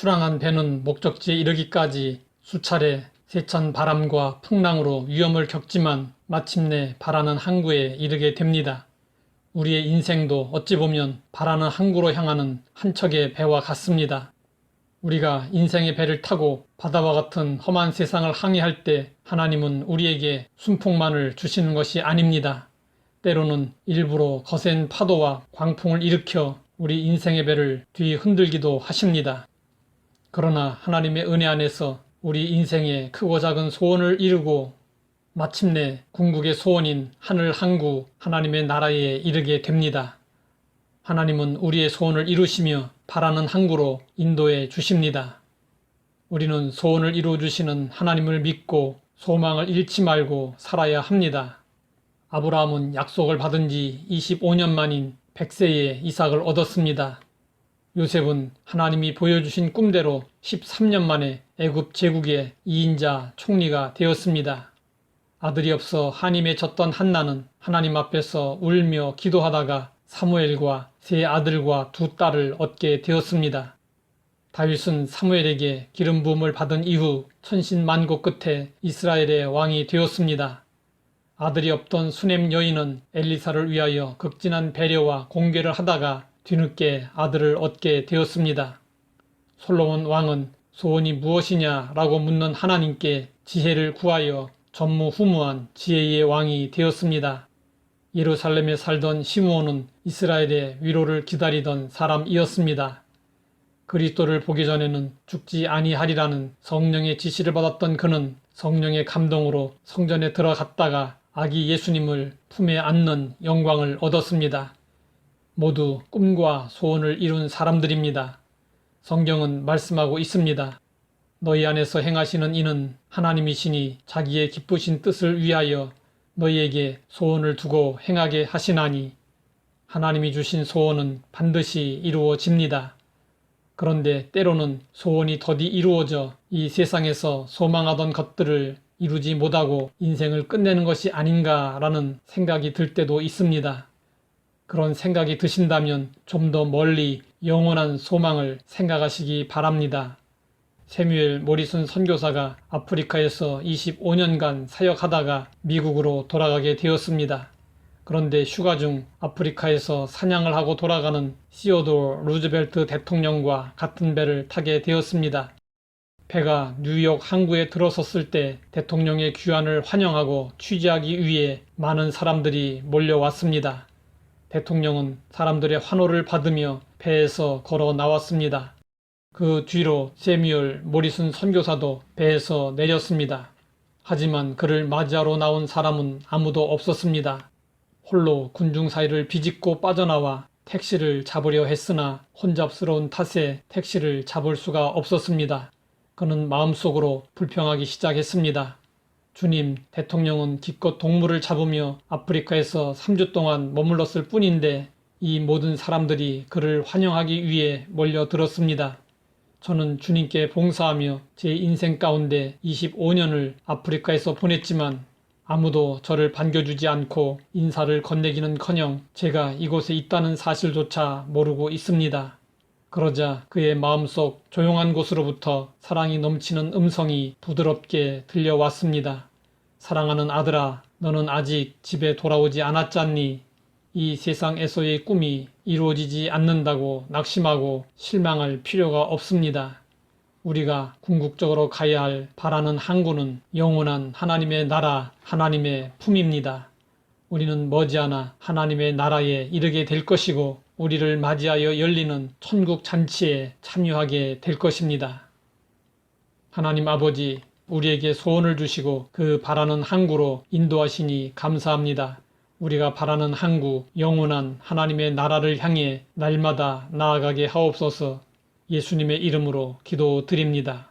수랑한 배는 목적지에 이르기까지 수차례 세찬 바람과 풍랑으로 위험을 겪지만 마침내 바라는 항구에 이르게 됩니다. 우리의 인생도 어찌 보면 바라는 항구로 향하는 한 척의 배와 같습니다. 우리가 인생의 배를 타고 바다와 같은 험한 세상을 항해할 때 하나님은 우리에게 순풍만을 주시는 것이 아닙니다. 때로는 일부러 거센 파도와 광풍을 일으켜 우리 인생의 배를 뒤흔들기도 하십니다. 그러나 하나님의 은혜 안에서 우리 인생의 크고 작은 소원을 이루고 마침내 궁극의 소원인 하늘 항구 하나님의 나라에 이르게 됩니다. 하나님은 우리의 소원을 이루시며 바라는 항구로 인도해 주십니다. 우리는 소원을 이루어 주시는 하나님을 믿고 소망을 잃지 말고 살아야 합니다. 아브라함은 약속을 받은 지 25년 만인 100세에 이삭을 얻었습니다. 요셉은 하나님이 보여주신 꿈대로 13년 만에 애굽 제국의 2인자 총리가 되었습니다. 아들이 없어 한이 졌던 한나는 하나님 앞에서 울며 기도하다가 사무엘과 세 아들과 두 딸을 얻게 되었습니다. 다윗은 사무엘에게 기름 부음을 받은 이후 천신만고 끝에 이스라엘의 왕이 되었습니다. 아들이 없던 수넴 여인은 엘리사를 위하여 극진한 배려와 공개를 하다가 뒤늦게 아들을 얻게 되었습니다. 솔로몬 왕은 소원이 무엇이냐라고 묻는 하나님께 지혜를 구하여 전무후무한 지혜의 왕이 되었습니다. 예루살렘에 살던 시므온은 이스라엘의 위로를 기다리던 사람이었습니다. 그리스도를 보기 전에는 죽지 아니하리라는 성령의 지시를 받았던 그는 성령의 감동으로 성전에 들어갔다가 아기 예수님을 품에 안는 영광을 얻었습니다. 모두 꿈과 소원을 이룬 사람들입니다. 성경은 말씀하고 있습니다. 너희 안에서 행하시는 이는 하나님이시니 자기의 기쁘신 뜻을 위하여 너희에게 소원을 두고 행하게 하시나니 하나님이 주신 소원은 반드시 이루어집니다. 그런데 때로는 소원이 더디 이루어져 이 세상에서 소망하던 것들을 이루지 못하고 인생을 끝내는 것이 아닌가라는 생각이 들 때도 있습니다. 그런 생각이 드신다면 좀 더 멀리 영원한 소망을 생각하시기 바랍니다. 새뮤엘 모리슨 선교사가 아프리카에서 25년간 사역하다가 미국으로 돌아가게 되었습니다. 그런데 휴가 중 아프리카에서 사냥을 하고 돌아가는 시어도어 루즈벨트 대통령과 같은 배를 타게 되었습니다. 배가 뉴욕 항구에 들어섰을 때 대통령의 귀환을 환영하고 취재하기 위해 많은 사람들이 몰려왔습니다. 대통령은 사람들의 환호를 받으며 배에서 걸어 나왔습니다. 그 뒤로 새뮤엘 모리슨 선교사도 배에서 내렸습니다. 하지만 그를 맞이하러 나온 사람은 아무도 없었습니다. 홀로 군중 사이를 비집고 빠져나와 택시를 잡으려 했으나 혼잡스러운 탓에 택시를 잡을 수가 없었습니다. 그는 마음속으로 불평하기 시작했습니다. 주님, 대통령은 기껏 동물을 잡으며 아프리카에서 3주 동안 머물렀을 뿐인데 이 모든 사람들이 그를 환영하기 위해 몰려들었습니다. 저는 주님께 봉사하며 제 인생 가운데 25년을 아프리카에서 보냈지만 아무도 저를 반겨주지 않고 인사를 건네기는커녕 제가 이곳에 있다는 사실조차 모르고 있습니다. 그러자 그의 마음속 조용한 곳으로부터 사랑이 넘치는 음성이 부드럽게 들려왔습니다. 사랑하는 아들아, 너는 아직 집에 돌아오지 않았잖니? 이 세상에서의 꿈이 이루어지지 않는다고 낙심하고 실망할 필요가 없습니다. 우리가 궁극적으로 가야 할 바라는 항구는 영원한 하나님의 나라, 하나님의 품입니다. 우리는 머지않아 하나님의 나라에 이르게 될 것이고 우리를 맞이하여 열리는 천국 잔치에 참여하게 될 것입니다. 하나님 아버지, 우리에게 소원을 주시고 그 바라는 항구로 인도하시니 감사합니다. 우리가 바라는 항구, 영원한 하나님의 나라를 향해 날마다 나아가게 하옵소서. 예수님의 이름으로 기도드립니다.